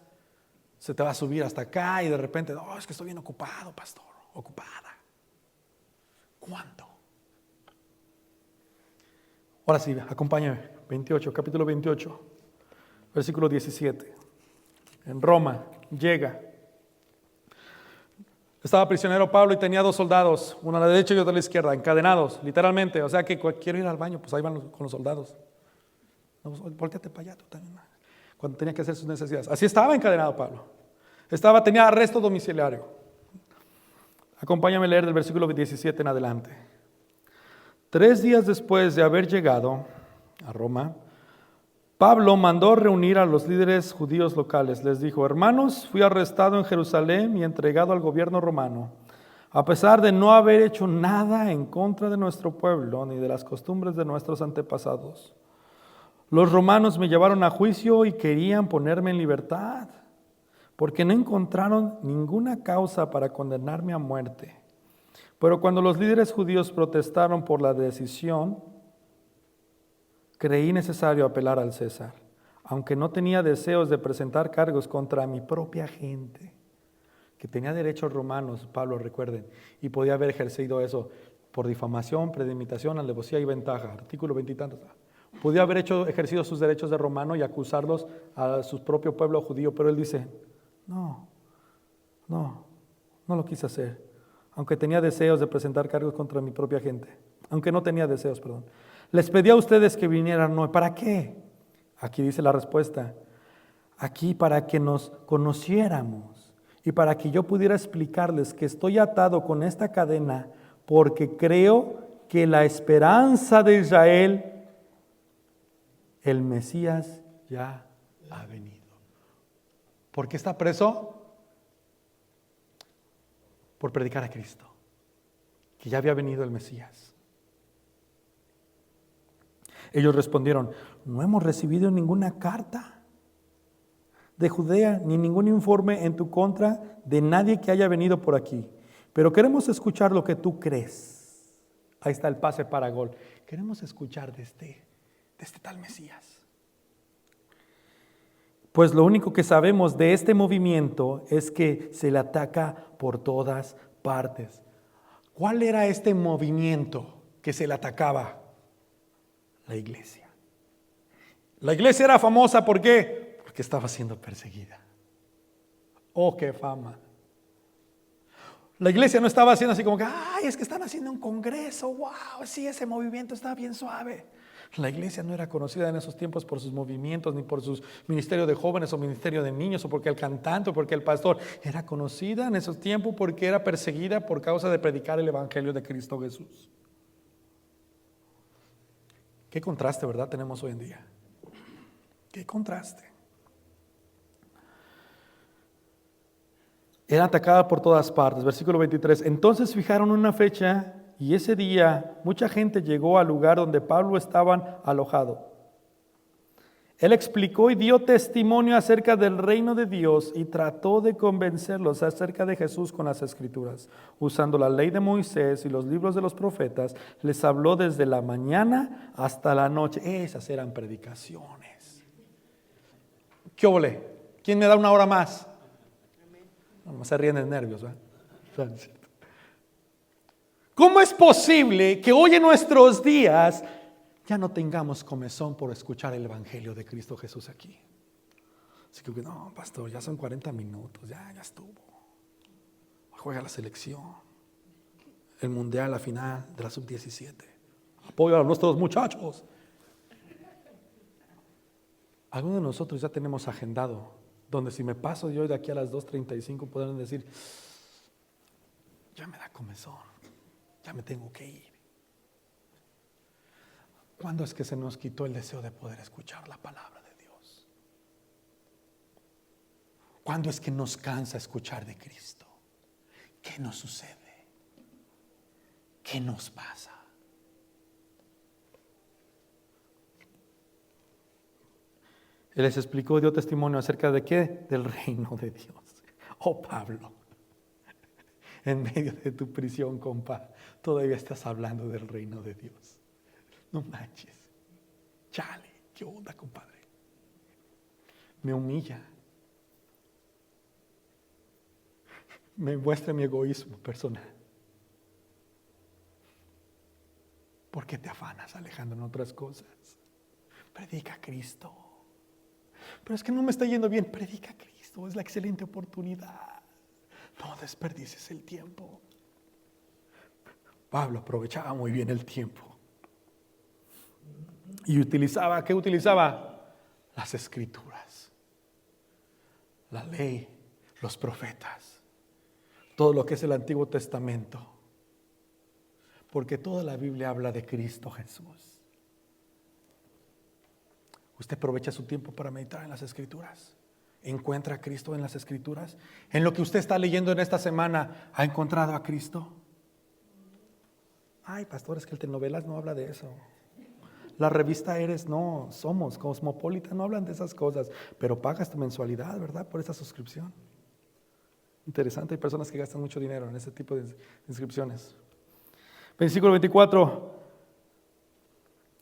se te va a subir hasta acá y de repente, es que estoy bien ocupado, pastor, ocupada. ¿Cuándo? Ahora sí, acompáñame. 28, capítulo 28, versículo 17. En Roma llega. Estaba prisionero Pablo y tenía 2 soldados, uno a la derecha y otro a la izquierda, encadenados, literalmente. O sea que quiero ir al baño, pues ahí van con los soldados. No, pues, volteate para allá tú también. Cuando tenía que hacer sus necesidades. Así estaba encadenado Pablo. Tenía arresto domiciliario. Acompáñame a leer del versículo 17 en adelante. 3 días después de haber llegado a Roma, Pablo mandó reunir a los líderes judíos locales. Les dijo: hermanos, fui arrestado en Jerusalén y entregado al gobierno romano, a pesar de no haber hecho nada en contra de nuestro pueblo ni de las costumbres de nuestros antepasados. Los romanos me llevaron a juicio y querían ponerme en libertad, porque no encontraron ninguna causa para condenarme a muerte. Pero cuando los líderes judíos protestaron por la decisión, creí necesario apelar al César, aunque no tenía deseos de presentar cargos contra mi propia gente, que tenía derechos romanos, Pablo, recuerden, y podía haber ejercido eso por difamación, premeditación, alevosía y ventaja, artículo 20 y tantos. Podía haber ejercido sus derechos de romano y acusarlos a su propio pueblo judío, pero él dice: no lo quise hacer, aunque tenía deseos de presentar cargos contra mi propia gente, aunque no tenía deseos, perdón. Les pedí a ustedes que vinieran hoy. ¿Para qué? Aquí dice la respuesta. Aquí para que nos conociéramos y para que yo pudiera explicarles que estoy atado con esta cadena porque creo que la esperanza de Israel, el Mesías, ya ha venido. ¿Por qué está preso? Por predicar a Cristo, que ya había venido el Mesías. Ellos respondieron: no hemos recibido ninguna carta de Judea, ni ningún informe en tu contra de nadie que haya venido por aquí. Pero queremos escuchar lo que tú crees. Ahí está el pase para gol. Queremos escuchar de este tal Mesías. Pues lo único que sabemos de este movimiento es que se le ataca por todas partes. ¿Cuál era este movimiento que se le atacaba? La iglesia. La iglesia era famosa, ¿por qué? Porque estaba siendo perseguida. Oh, qué fama. La iglesia no estaba haciendo así como que, ay, es que están haciendo un congreso, wow, sí, ese movimiento está bien suave. La iglesia no era conocida en esos tiempos por sus movimientos, ni por sus ministerios de jóvenes o ministerio de niños, o porque el cantante o porque el pastor. Era conocida en esos tiempos porque era perseguida por causa de predicar el evangelio de Cristo Jesús. Qué contraste, ¿verdad? Tenemos hoy en día. Qué contraste. Era atacada por todas partes. Versículo 23. Entonces fijaron una fecha y ese día mucha gente llegó al lugar donde Pablo estaba alojado. Él explicó y dio testimonio acerca del reino de Dios y trató de convencerlos acerca de Jesús con las Escrituras. Usando la ley de Moisés y los libros de los profetas, les habló desde la mañana hasta la noche. Esas eran predicaciones. ¿Qué óvole? ¿Quién me da una hora más? No se ríen de nervios, ¿verdad? ¿Cómo es posible que hoy en nuestros días ya no tengamos comezón por escuchar el evangelio de Cristo Jesús aquí? Así que no, pastor, ya son 40 minutos, ya estuvo. Juega la selección, el mundial, la final de la sub-17. Apoyo a nuestros muchachos. Algunos de nosotros ya tenemos agendado, donde si me paso yo de aquí a las 2:35 podrán decir, ya me da comezón, ya me tengo que ir. ¿Cuándo es que se nos quitó el deseo de poder escuchar la palabra de Dios? ¿Cuándo es que nos cansa escuchar de Cristo? ¿Qué nos sucede? ¿Qué nos pasa? Él les explicó, dio testimonio acerca de qué? Del reino de Dios. Oh, Pablo, en medio de tu prisión, compa, todavía estás hablando del reino de Dios. No manches. Chale, qué onda, compadre. Me humilla. Me muestra mi egoísmo personal. ¿Por qué te afanas alejando en otras cosas? Predica a Cristo. Pero es que no me está yendo bien. Predica a Cristo, es la excelente oportunidad. No, desperdicies el tiempo. Pablo aprovechaba muy bien el tiempo. Y utilizaba, ¿qué utilizaba? Las escrituras, la ley, los profetas, todo lo que es el Antiguo Testamento. Porque toda la Biblia habla de Cristo Jesús. Usted aprovecha su tiempo para meditar en las escrituras. ¿Encuentra a Cristo en las escrituras? ¿En lo que usted está leyendo en esta semana ha encontrado a Cristo? Ay, pastor, es que el telenovelas no habla de eso. La revista Eres, no, Somos, Cosmopolita, no hablan de esas cosas. Pero pagas tu mensualidad, ¿verdad? Por esa suscripción. Interesante, hay personas que gastan mucho dinero en ese tipo de inscripciones. Versículo 24.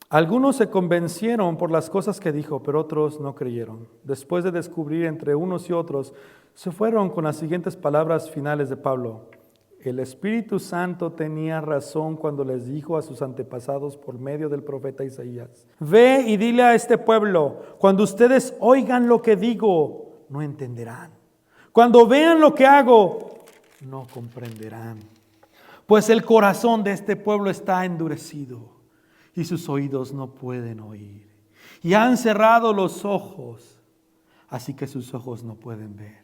Algunos se convencieron por las cosas que dijo, pero otros no creyeron. Después de descubrir entre unos y otros, se fueron con las siguientes palabras finales de Pablo. El Espíritu Santo tenía razón cuando les dijo a sus antepasados por medio del profeta Isaías: ve y dile a este pueblo, cuando ustedes oigan lo que digo, no entenderán. Cuando vean lo que hago, no comprenderán. Pues el corazón de este pueblo está endurecido y sus oídos no pueden oír. Y han cerrado los ojos, así que sus ojos no pueden ver.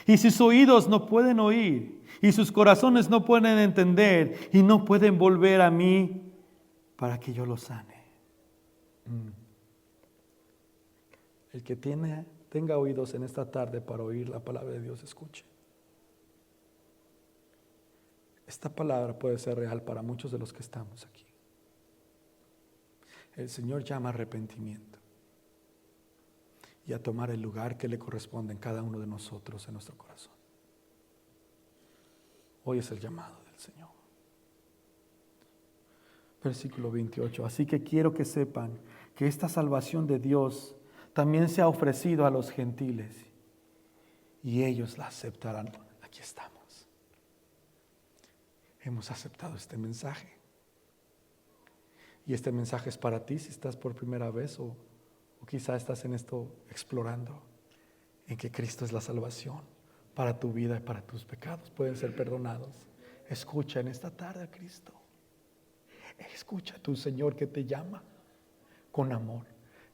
Y sus oídos no pueden oír. Y sus corazones no pueden entender. Y no pueden volver a mí para que yo los sane. El que tenga oídos en esta tarde para oír la palabra de Dios, escuche. Esta palabra puede ser real para muchos de los que estamos aquí. El Señor llama a arrepentimiento y a tomar el lugar que le corresponde en cada uno de nosotros en nuestro corazón. Hoy es el llamado del Señor. Versículo 28. Así que quiero que sepan que esta salvación de Dios también se ha ofrecido a los gentiles y ellos la aceptarán. Aquí estamos. Hemos aceptado este mensaje. Y este mensaje es para ti si estás por primera vez o quizá estás en esto explorando, en que Cristo es la salvación para tu vida y para tus pecados. Pueden ser perdonados. Escucha en esta tarde a Cristo. Escucha a tu Señor que te llama con amor.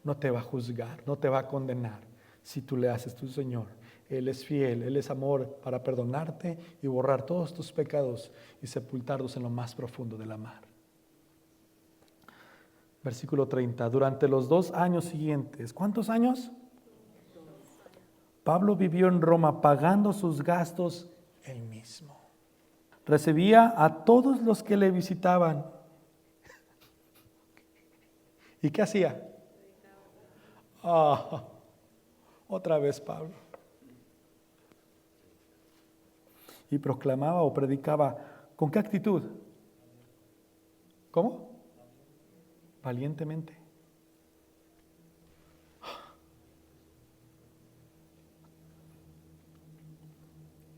No te va a juzgar, no te va a condenar si tú le haces tu Señor. Él es fiel, Él es amor para perdonarte y borrar todos tus pecados y sepultarlos en lo más profundo de la mar. Versículo 30. Durante los 2 años siguientes, ¿cuántos años? Pablo vivió en Roma pagando sus gastos él mismo. Recibía a todos los que le visitaban. ¿Y qué hacía? Otra vez Pablo. Y proclamaba o predicaba. ¿Con qué actitud? ¿Cómo? Valientemente.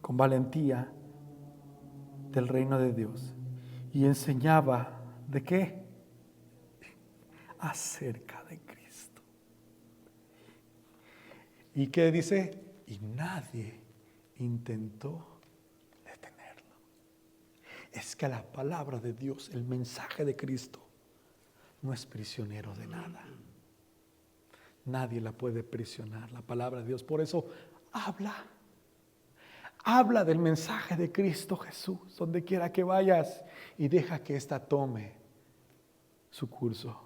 Con valentía del reino de Dios. Y enseñaba ¿de qué? Acerca de Cristo. ¿Y qué dice? Y nadie intentó detenerlo. Es que la palabra de Dios, el mensaje de Cristo, no es prisionero de nada. Nadie la puede prisionar, la palabra de Dios. Por eso habla del mensaje de Cristo Jesús, donde quiera que vayas, y deja que ésta tome su curso,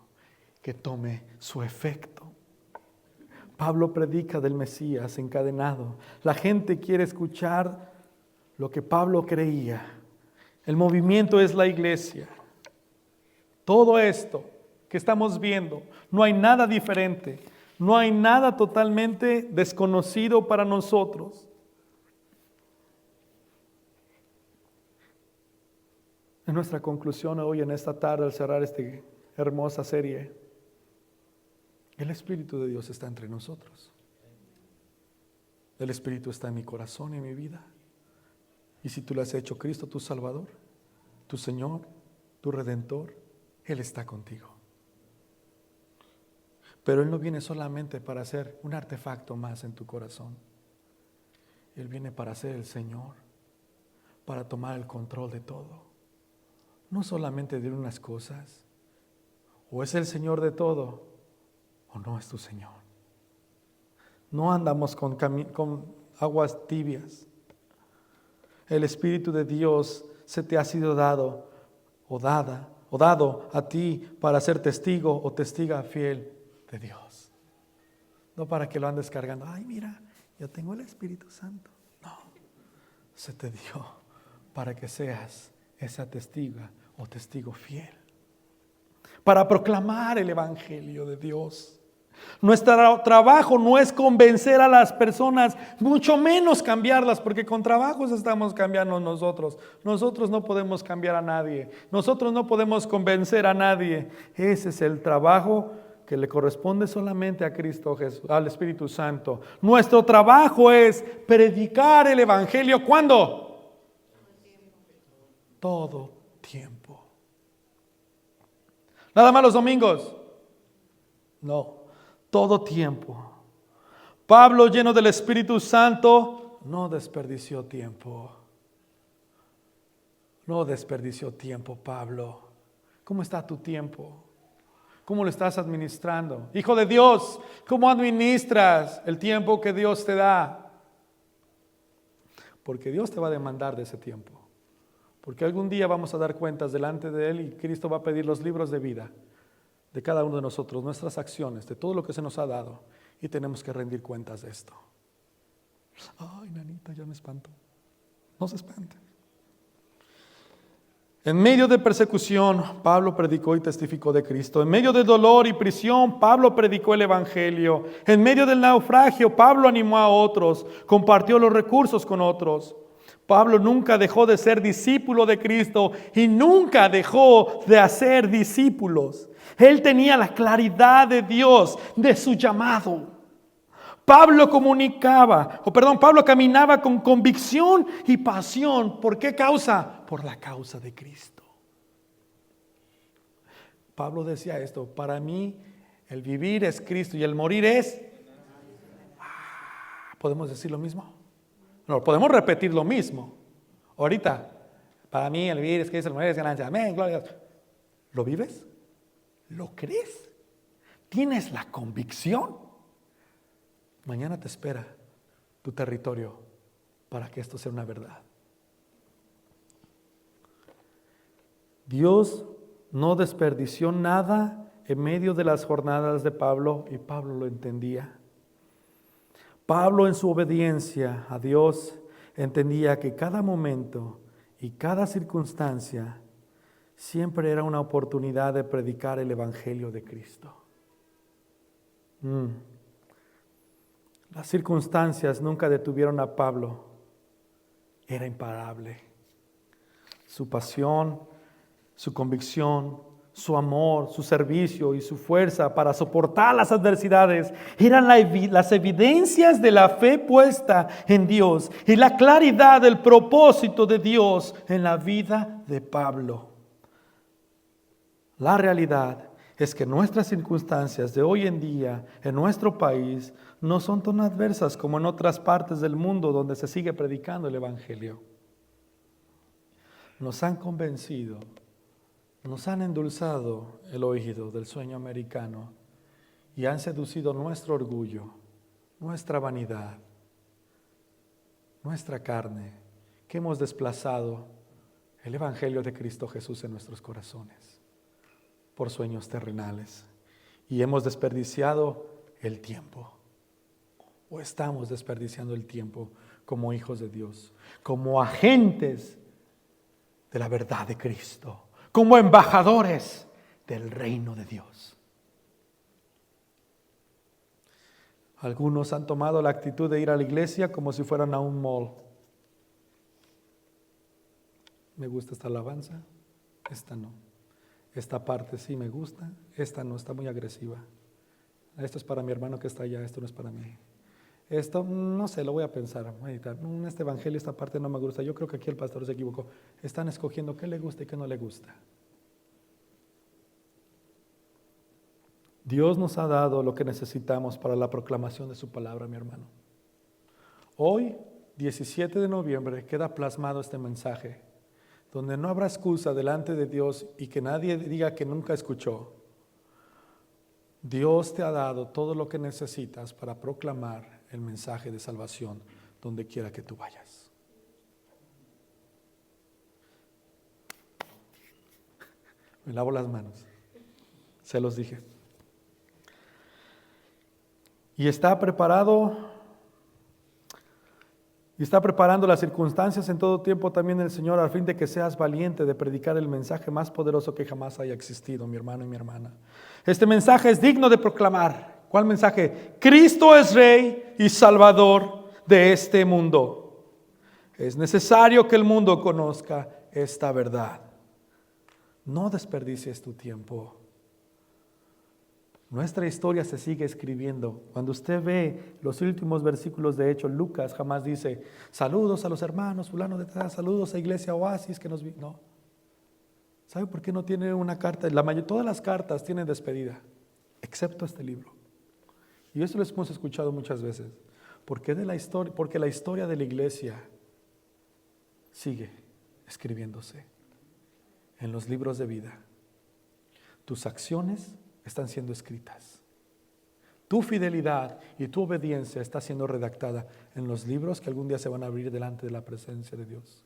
que tome su efecto. Pablo predica del Mesías encadenado. La gente quiere escuchar lo que Pablo creía. El movimiento es la iglesia. Todo esto que estamos viendo, no hay nada diferente, no hay nada totalmente desconocido para nosotros. En nuestra conclusión hoy, en esta tarde, al cerrar esta hermosa serie, el Espíritu de Dios está entre nosotros. El Espíritu está en mi corazón y en mi vida. Y si tú le has hecho Cristo tu Salvador, tu Señor, tu Redentor, Él está contigo. Pero Él no viene solamente para ser un artefacto más en tu corazón. Él viene para ser el Señor, para tomar el control de todo. No solamente de unas cosas. O es el Señor de todo, o no es tu Señor. No andamos con aguas tibias. El Espíritu de Dios se te ha sido dado o dado a ti para ser testigo o testiga fiel de Dios. No para que lo andes cargando. Ay, mira, yo tengo el Espíritu Santo. No, se te dio para que seas esa testiga o testigo fiel. Para proclamar el Evangelio de Dios. Nuestro trabajo no es convencer a las personas, mucho menos cambiarlas, porque con trabajos estamos cambiando nosotros. Nosotros no podemos cambiar a nadie. Nosotros no podemos convencer a nadie. Ese es el trabajo que le corresponde solamente a Cristo Jesús, al Espíritu Santo. Nuestro trabajo es predicar el Evangelio. ¿Cuándo? Todo tiempo. ¿Nada más los domingos? No, todo tiempo. Pablo, lleno del Espíritu Santo, no desperdició tiempo. No desperdició tiempo, Pablo. ¿Cómo está tu tiempo? ¿Cómo lo estás administrando? Hijo de Dios, ¿cómo administras el tiempo que Dios te da? Porque Dios te va a demandar de ese tiempo. Porque algún día vamos a dar cuentas delante de Él y Cristo va a pedir los libros de vida de cada uno de nosotros, nuestras acciones, de todo lo que se nos ha dado. Y tenemos que rendir cuentas de esto. Ay, nanita, ya me espanto. No se espante. En medio de persecución, Pablo predicó y testificó de Cristo. En medio de dolor y prisión, Pablo predicó el Evangelio. En medio del naufragio, Pablo animó a otros, compartió los recursos con otros. Pablo nunca dejó de ser discípulo de Cristo y nunca dejó de hacer discípulos. Él tenía la claridad de Dios, de su llamado. Pablo caminaba con convicción y pasión. ¿Por qué causa? Por la causa de Cristo. Pablo decía esto: para mí el vivir es Cristo y el morir es... ¿Podemos decir lo mismo? No, podemos repetir lo mismo. Ahorita, para mí el vivir es Cristo, el morir es ganancia. Amén, gloria a Dios. ¿Lo vives? ¿Lo crees? ¿Tienes la convicción? Mañana te espera tu territorio para que esto sea una verdad. Dios no desperdició nada en medio de las jornadas de Pablo y Pablo lo entendía. Pablo, en su obediencia a Dios, entendía que cada momento y cada circunstancia siempre era una oportunidad de predicar el Evangelio de Cristo. Las circunstancias nunca detuvieron a Pablo. Era imparable. Su pasión, su convicción, su amor, su servicio y su fuerza para soportar las adversidades eran las evidencias de la fe puesta en Dios y la claridad del propósito de Dios en la vida de Pablo. La realidad es que nuestras circunstancias de hoy en día en nuestro país no son tan adversas como en otras partes del mundo donde se sigue predicando el Evangelio. Nos han convencido, nos han endulzado el oído del sueño americano y han seducido nuestro orgullo, nuestra vanidad, nuestra carne, que hemos desplazado el Evangelio de Cristo Jesús en nuestros corazones por sueños terrenales y hemos desperdiciado el tiempo. O estamos desperdiciando el tiempo como hijos de Dios, como agentes de la verdad de Cristo, como embajadores del reino de Dios. Algunos han tomado la actitud de ir a la iglesia como si fueran a un mall. Me gusta esta alabanza, esta no. Esta parte sí me gusta, esta no, está muy agresiva. Esto es para mi hermano que está allá, esto no es para mí. Esto, no sé, lo voy a pensar, meditar. Este evangelio, esta parte no me gusta. Yo creo que aquí el pastor se equivocó. Están escogiendo qué le gusta y qué no le gusta. Dios nos ha dado lo que necesitamos para la proclamación de su palabra, mi hermano. Hoy 17 de noviembre queda plasmado este mensaje, donde no habrá excusa delante de Dios y que nadie diga que nunca escuchó. Dios te ha dado todo lo que necesitas para proclamar el mensaje de salvación donde quiera que tú vayas. Me lavo las manos. Se los dije. Y está preparando las circunstancias en todo tiempo también el Señor, al fin de que seas valiente de predicar el mensaje más poderoso que jamás haya existido, mi hermano y mi hermana. Este mensaje es digno de proclamar. ¿Cuál mensaje? Cristo es Rey y Salvador de este mundo. Es necesario que el mundo conozca esta verdad. No desperdicies tu tiempo. Nuestra historia se sigue escribiendo. Cuando usted ve los últimos versículos de Hechos, Lucas jamás dice, saludos a los hermanos, fulano de tal, saludos a Iglesia Oasis que nos vi. No. ¿Sabe por qué no tiene una carta? Todas las cartas tienen despedida, excepto este libro. Y eso lo hemos escuchado muchas veces. Porque la historia de la iglesia sigue escribiéndose en los libros de vida. Tus acciones están siendo escritas. Tu fidelidad y tu obediencia está siendo redactada en los libros que algún día se van a abrir delante de la presencia de Dios.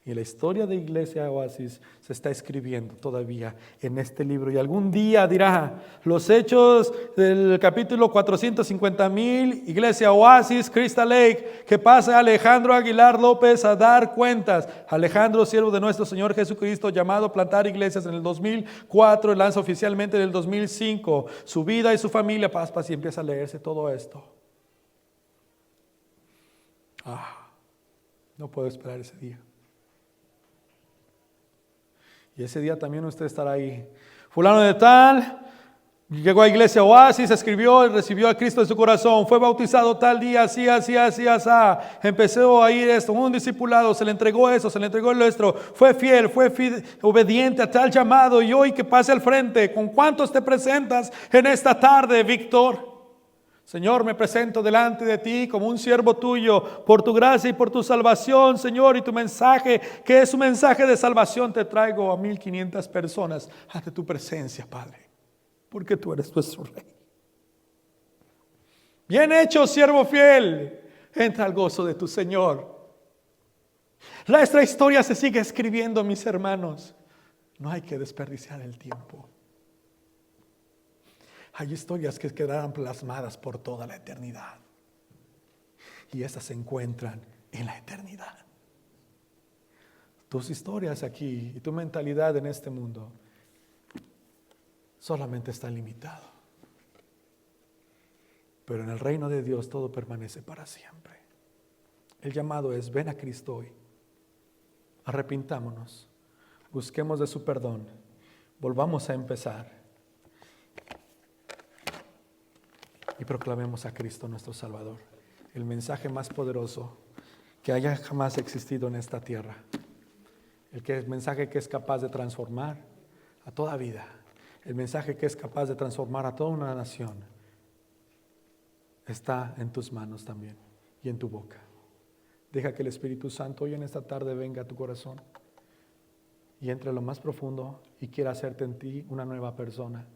Y la historia de Iglesia Oasis se está escribiendo todavía en este libro. Y algún día dirá, los hechos del capítulo 450,000, Iglesia Oasis, Crystal Lake, que pasa Alejandro Aguilar López a dar cuentas. Alejandro, siervo de nuestro Señor Jesucristo, llamado a plantar iglesias en el 2004, lanza oficialmente en el 2005. Su vida y su familia, paz, y empieza a leerse todo esto. No puedo esperar ese día. Y ese día también usted estará ahí. Fulano de tal, llegó a Iglesia Oasis, escribió y recibió a Cristo en su corazón. Fue bautizado tal día, así. Empezó a ir esto, un discipulado, se le entregó eso, se le entregó el nuestro. Fue fiel, obediente a tal llamado. Y hoy que pase al frente, ¿con cuántos te presentas en esta tarde, Víctor? Señor, me presento delante de ti como un siervo tuyo, por tu gracia y por tu salvación, Señor, y tu mensaje, que es un mensaje de salvación, te traigo a 1,500 personas ante tu presencia, Padre, porque tú eres nuestro Rey. Bien hecho, siervo fiel, entra al gozo de tu Señor. Nuestra historia se sigue escribiendo, mis hermanos. No hay que desperdiciar el tiempo. Hay historias que quedarán plasmadas por toda la eternidad. Y esas se encuentran en la eternidad. Tus historias aquí y tu mentalidad en este mundo solamente está limitado. Pero en el reino de Dios todo permanece para siempre. El llamado es: ven a Cristo hoy. Arrepintámonos. Busquemos de su perdón. Volvamos a empezar. Y proclamemos a Cristo nuestro Salvador, el mensaje más poderoso que haya jamás existido en esta tierra, el mensaje que es capaz de transformar a toda vida, el mensaje que es capaz de transformar a toda una nación, está en tus manos también y en tu boca. Deja que el Espíritu Santo hoy en esta tarde venga a tu corazón y entre a lo más profundo y quiera hacerte en ti una nueva persona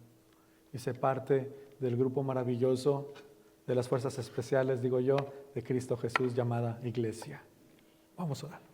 y ser parte del grupo maravilloso de las fuerzas especiales, digo yo, de Cristo Jesús, llamada Iglesia. Vamos a orar.